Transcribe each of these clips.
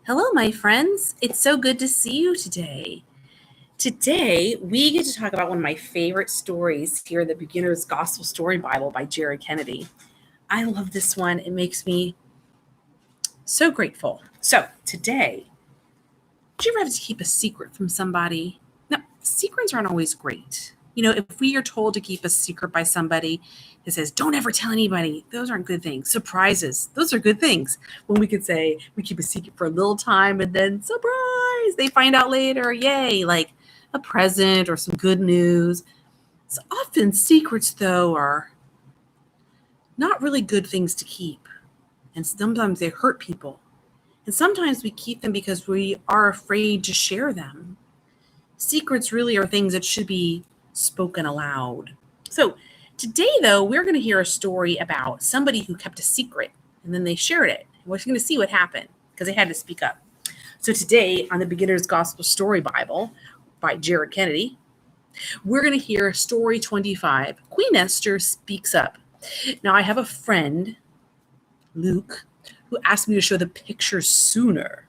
Hello, my friends. It's so good to see you today. Today, we get to talk about one of my favorite stories here in the Beginner's Gospel Story Bible by Jared Kennedy. I love this one. It makes me so grateful. So, today, do you ever have to keep a secret from somebody? No, secrets aren't always great. If we are told to keep a secret by somebody that says, don't ever tell anybody, those aren't good things. Surprises, those are good things. When we could say we keep a secret for a little time and then surprise, they find out later, yay, like a present or some good news. So often secrets, though, are not really good things to keep. And sometimes they hurt people. And sometimes we keep them because we are afraid to share them. Secrets really are things that should be spoken aloud. So today, though, we're going to hear a story about somebody who kept a secret and then they shared it. We're going to see what happened because they had to speak up. So today on the Beginner's Gospel Story Bible by Jared Kennedy, we're going to hear story 25. Queen Esther speaks up. Now, I have a friend, Luke, who asked me to show the pictures sooner.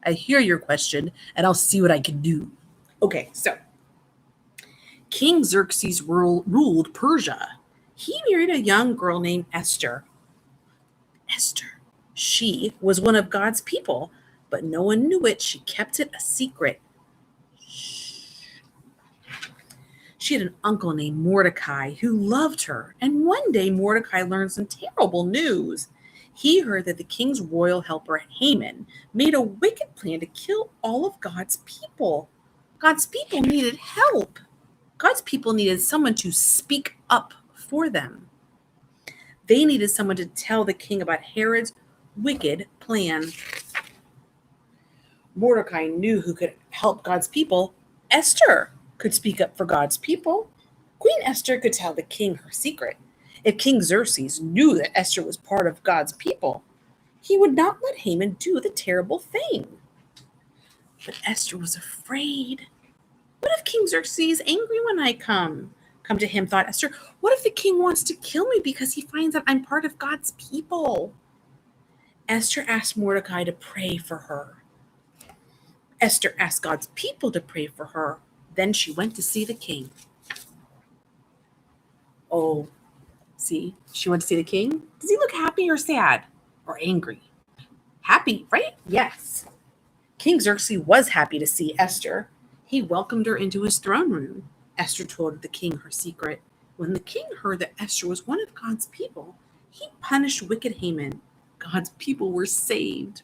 I hear your question, and I'll see what I can do. Okay, so King Xerxes ruled Persia. He married a young girl named Esther. Esther, she was one of God's people, but no one knew it. She kept it a secret. She had an uncle named Mordecai who loved her, and one day Mordecai learned some terrible news. He heard that the king's royal helper Haman made a wicked plan to kill all of God's people. God's people needed help. God's people needed someone to speak up for them. They needed someone to tell the king about Herod's wicked plan. Mordecai knew who could help God's people. Esther could speak up for God's people. Queen Esther could tell the king her secret. If King Xerxes knew that Esther was part of God's people, he would not let Haman do the terrible thing. But Esther was afraid. What if King Xerxes is angry when I come to him, thought Esther. What if the king wants to kill me because he finds that I'm part of God's people? Esther asked Mordecai to pray for her. Esther asked God's people to pray for her. Then she went to see the king. Oh, see, she went to see the king. Does he look happy or sad or angry? Happy, right? Yes. King Xerxes was happy to see Esther. He welcomed her into his throne room. Esther told the king her secret. When the king heard that Esther was one of God's people, he punished wicked Haman. God's people were saved.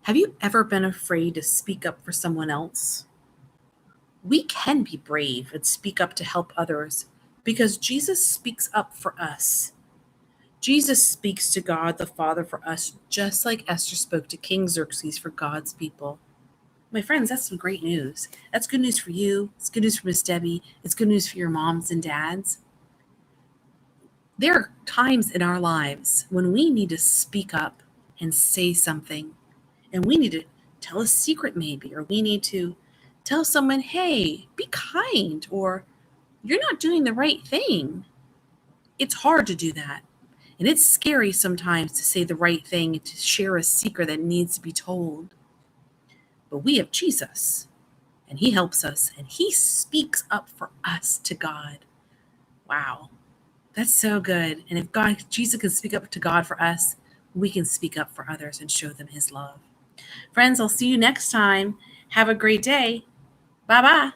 Have you ever been afraid to speak up for someone else? We can be brave and speak up to help others because Jesus speaks up for us. Jesus speaks to God the Father for us, just like Esther spoke to King Xerxes for God's people. My friends, that's some great news. That's good news for you. It's good news for Miss Debbie. It's good news for your moms and dads. There are times in our lives when we need to speak up and say something, and we need to tell a secret maybe, or we need to tell someone, hey, be kind, or you're not doing the right thing. It's hard to do that. And it's scary sometimes to say the right thing and to share a secret that needs to be told. But we have Jesus, and he helps us, and he speaks up for us to God. Wow, that's so good. And if Jesus can speak up to God for us, we can speak up for others and show them his love. Friends, I'll see you next time. Have a great day. Bye-bye.